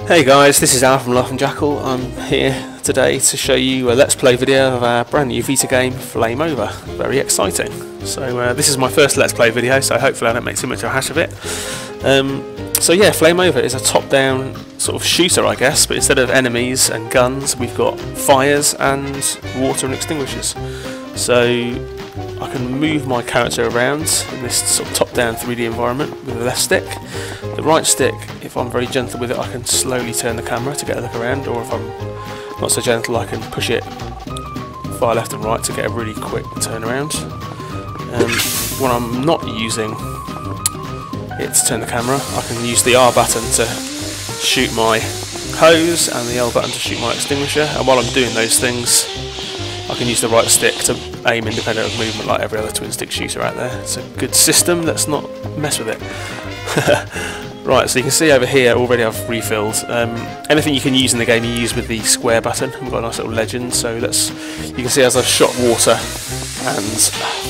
Hey guys, this is Al from Laughing Jackal. I'm here today to show you a Let's Play video of our brand new Vita game, Flame Over. Very exciting. So this is my first Let's Play video, so hopefully I don't make too much of a hash of it. So yeah, Flame Over is a top-down sort of shooter, I guess, but instead of enemies and guns, we've got fires and water and extinguishers. So I can move my character around in this sort of top-down 3D environment with the left stick. The right stick, if I'm very gentle with it, I can slowly turn the camera to get a look around, or if I'm not so gentle, I can push it far left and right to get a really quick turnaround. When I'm not using it to turn the camera, I can use the R button to shoot my hose and the L button to shoot my extinguisher, and while I'm doing those things I can use the right stick to aim independent of movement like every other twin stick shooter out there. It's a good system, let's not mess with it. Right, so you can see over here already I've refilled. Anything you can use in the game you use with the square button. We've got a nice little legend, so you can see as I've shot water and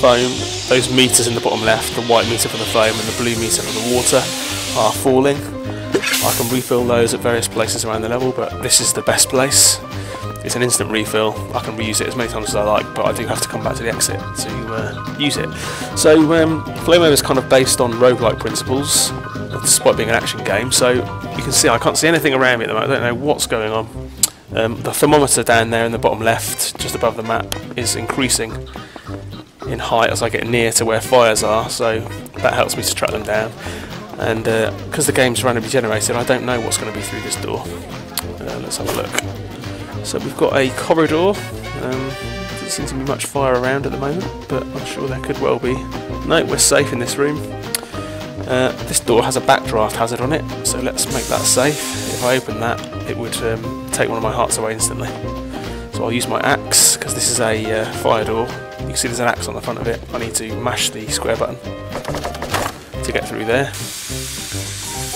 foam, those meters in the bottom left, the white meter for the foam and the blue meter for the water, are falling. I can refill those at various places around the level, but this is the best place. It's an instant refill. I can reuse it as many times as I like, but I do have to come back to the exit to use it. So Flame Over is kind of based on roguelike principles, despite being an action game. So you can see I can't see anything around me at the moment. I don't know what's going on. The thermometer down there in the bottom left, just above the map, is increasing in height as I get near to where fires are, so that helps me to track them down. And because the game's randomly generated, I don't know what's going to be through this door. Let's have a look. So we've got a corridor. Doesn't seem to be much fire around at the moment, but I'm sure there could well be. No, we're safe in this room. This door has a backdraft hazard on it, so let's make that safe. If I open that, it would take one of my hearts away instantly. So I'll use my axe, because this is a fire door. You can see there's an axe on the front of it. I need to mash the square button to get through there.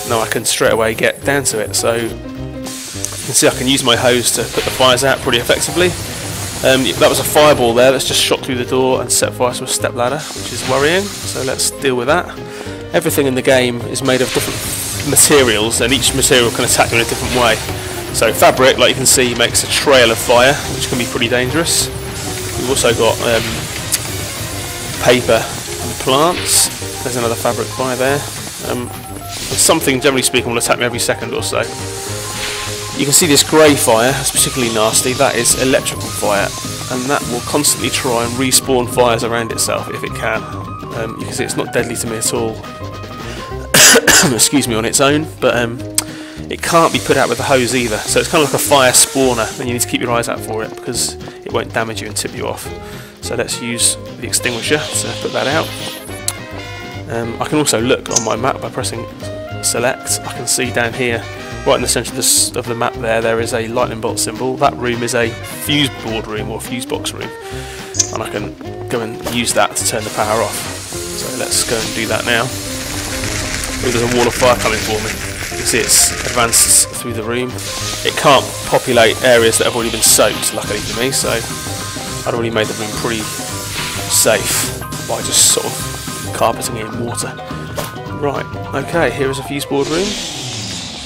Now I can straight away get down to it, so you can see I can use my hose to put the fires out pretty effectively. That was a fireball there that's just shot through the door and set fire to a step ladder, which is worrying, so let's deal with that. Everything in the game is made of different materials, and each material can attack you in a different way. So fabric, like you can see, makes a trail of fire, which can be pretty dangerous. We've also got paper and plants. There's another fabric fire there. Something, generally speaking, will attack me every second or so. You can see this grey fire, it's particularly nasty. That is electrical fire, and that will constantly try and respawn fires around itself if it can. You can see it's not deadly to me at all, excuse me, on its own, but it can't be put out with a hose either, so it's kind of like a fire spawner, and you need to keep your eyes out for it because it won't damage you and tip you off. So let's use the extinguisher to put that out. I can also look on my map by pressing select. I can see down here, right in the centre of the map there is a lightning bolt symbol. That room is a fuse board room or fuse box room, and I can go and use that to turn the power off. So let's go and do that now. Oh, there's a wall of fire coming for me. You can see it's advanced through the room. It can't populate areas that have already been soaked, luckily for me, so I'd already made the room pretty safe by just sort of carpeting it in water. Right, okay, here is a fuse board room.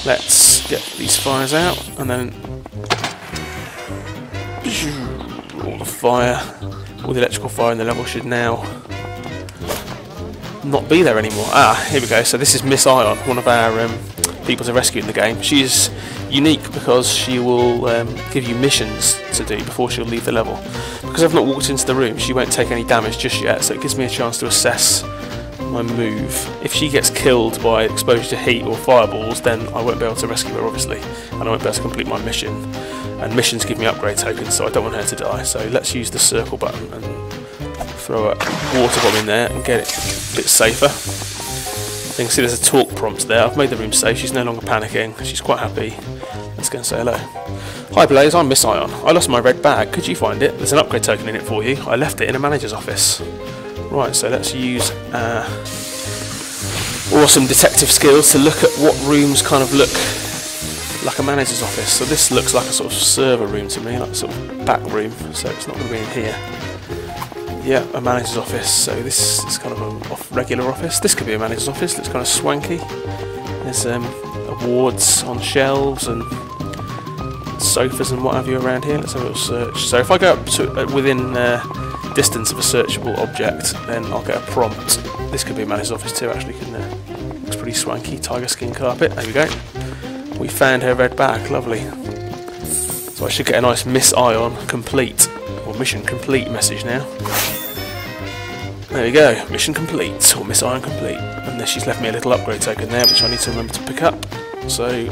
Let's get these fires out, and then all the fire, all the electrical fire in the level should now not be there anymore. Ah, here we go. So this is Miss Ion, one of our people to rescue in the game. She is unique because she will give you missions to do before she'll leave the level. Because I've not walked into the room, she won't take any damage just yet, so it gives me a chance to assess my move. If she gets killed by exposure to heat or fireballs, then I won't be able to rescue her, obviously, and I won't be able to complete my mission. And missions give me upgrade tokens, so I don't want her to die. So let's use the circle button and throw a water bomb in there and get it a bit safer. You can see there's a talk prompt there. I've made the room safe. She's no longer panicking. She's quite happy. Let's go and say hello. Hi Blaze, I'm Miss Ion. I lost my red bag. Could you find it? There's an upgrade token in it for you. I left it in a manager's office. Right, so let's use awesome detective skills to look at what rooms kind of look like a manager's office. So this looks like a sort of server room to me, like a sort of back room, so it's not going to be in here. Yeah, a manager's office, so this is kind of a regular office. This could be a manager's office, looks kind of swanky. There's a awards on shelves and sofas and what have you around here. Let's have a little search. So if I go up to within distance of a searchable object, then I'll get a prompt. This could be a manager's office too, actually, couldn't it? Looks pretty swanky. Tiger skin carpet. There we go. We found her red bag. Lovely. So I should get a nice Miss Ion complete or mission complete message now. There we go. Mission complete or Miss Ion complete. And then she's left me a little upgrade token there, which I need to remember to pick up. So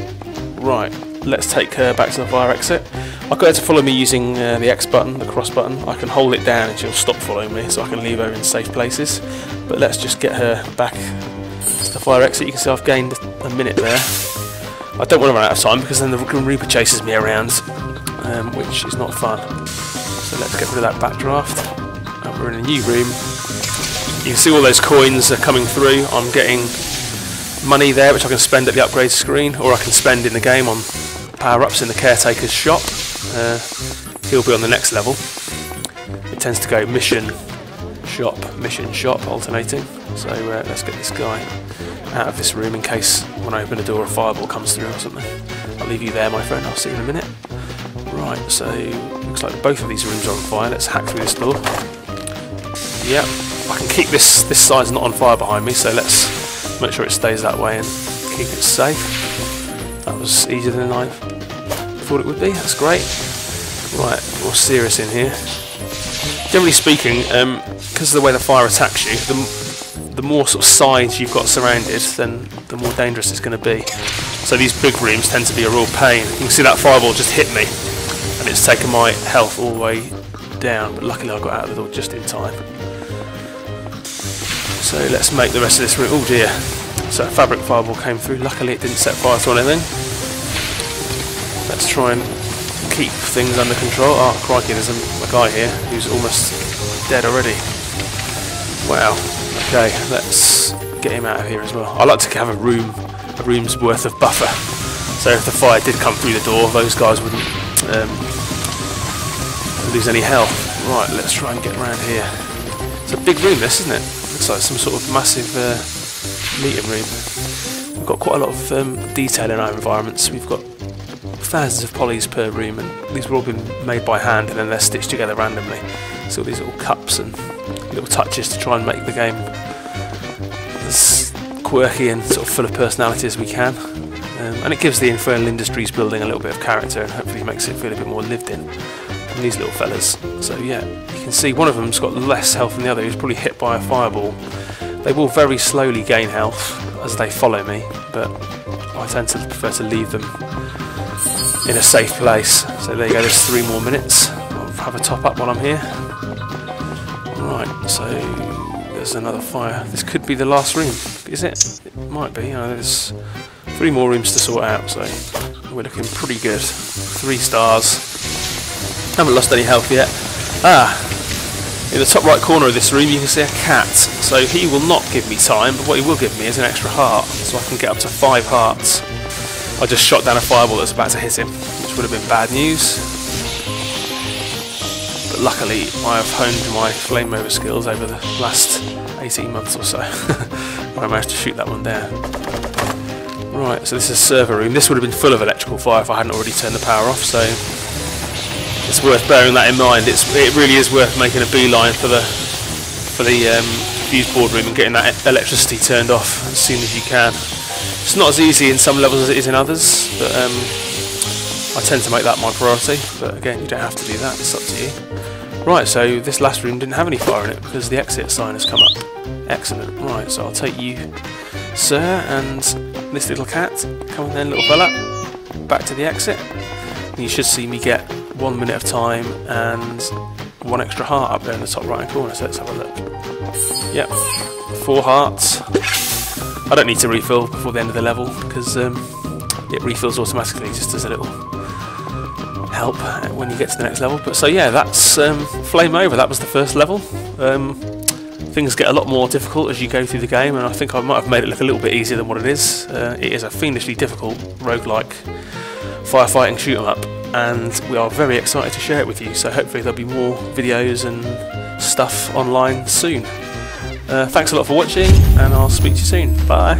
right, let's take her back to the fire exit. I'll get her to follow me using the X button, the cross button. I can hold it down and she'll stop following me, so I can leave her in safe places. But let's just get her back to the fire exit. You can see I've gained a minute there. I don't want to run out of time because then the Grim Reaper chases me around, which is not fun. So let's get rid of that backdraft. And we're in a new room. You can see all those coins are coming through. I'm getting money there, which I can spend at the upgrade screen, or I can spend in the game on power-ups in the caretaker's shop. He'll be on the next level. It tends to go mission, shop, alternating. So let's get this guy out of this room in case when I open the door a fireball comes through or something. I'll leave you there, my friend. I'll see you in a minute. Right, so looks like both of these rooms are on fire. Let's hack through this door. Yep, I can keep this side's not on fire behind me, so let's make sure it stays that way and keep it safe. That was easier than I thought it would be. That's great. Right, more serious in here. Generally speaking, because of the way the fire attacks you, the more sort of sides you've got surrounded, then the more dangerous it's going to be. So these big rooms tend to be a real pain. You can see that fireball just hit me, and it's taken my health all the way down, but luckily I got out of the door just in time. So let's make the rest of this room. Oh dear. So a fabric fireball came through. Luckily it didn't set fire to anything. Let's try and keep things under control. Oh crikey, there's a guy here who's almost dead already. Wow. Okay, let's get him out of here as well. I like to have a room's worth of buffer. So if the fire did come through the door, those guys wouldn't lose any health. Right, let's try and get around here. It's a big room this, isn't it? Looks like some sort of massive meeting room. We've got quite a lot of detail in our environments. We've got thousands of polys per room, and these have all been made by hand and then they're stitched together randomly. So all these little cups and little touches to try and make the game as quirky and sort of full of personality as we can. And it gives the Infernal Industries building a little bit of character and hopefully makes it feel a bit more lived in. And these little fellas. So yeah, you can see one of them's got less health than the other. He's probably hit by a fireball. They will very slowly gain health as they follow me, but I tend to prefer to leave them in a safe place. So there you go, there's 3 more minutes. I'll have a top up while I'm here. Right, so there's another fire. This could be the last room, is it? It might be. There's 3 more rooms to sort out, so we're looking pretty good. 3 stars. Haven't lost any health yet. In the top right corner of this room you can see a cat. So he will not give me time, but what he will give me is an extra heart, so I can get up to 5 hearts. I just shot down a fireball that was about to hit him, which would have been bad news. But luckily I have honed my flame over skills over the last 18 months or so. I managed to shoot that one down. Right, so this is a server room. This would have been full of electrical fire if I hadn't already turned the power off, so it's worth bearing that in mind. It really is worth making a beeline for the fuse board room and getting that electricity turned off as soon as you can. It's not as easy in some levels as it is in others, but I tend to make that my priority. But again, you don't have to do that, it's up to you. Right, so this last room didn't have any fire in it because the exit sign has come up. Excellent. Right, so I'll take you, sir, and this little cat. Come on then, little fella. Back to the exit. And you should see me get 1 minute of time and 1 extra heart up there in the top right hand corner, so let's have a look. Yep, 4 hearts. I don't need to refill before the end of the level because it refills automatically just as a little help when you get to the next level. But so yeah, that's Flame Over. That was the first level. Things get a lot more difficult as you go through the game, and I think I might have made it look a little bit easier than what it is. It is a fiendishly difficult roguelike firefighting shoot 'em up, and we are very excited to share it with you, so hopefully there'll be more videos and stuff online soon. Thanks a lot for watching, and I'll speak to you soon. Bye.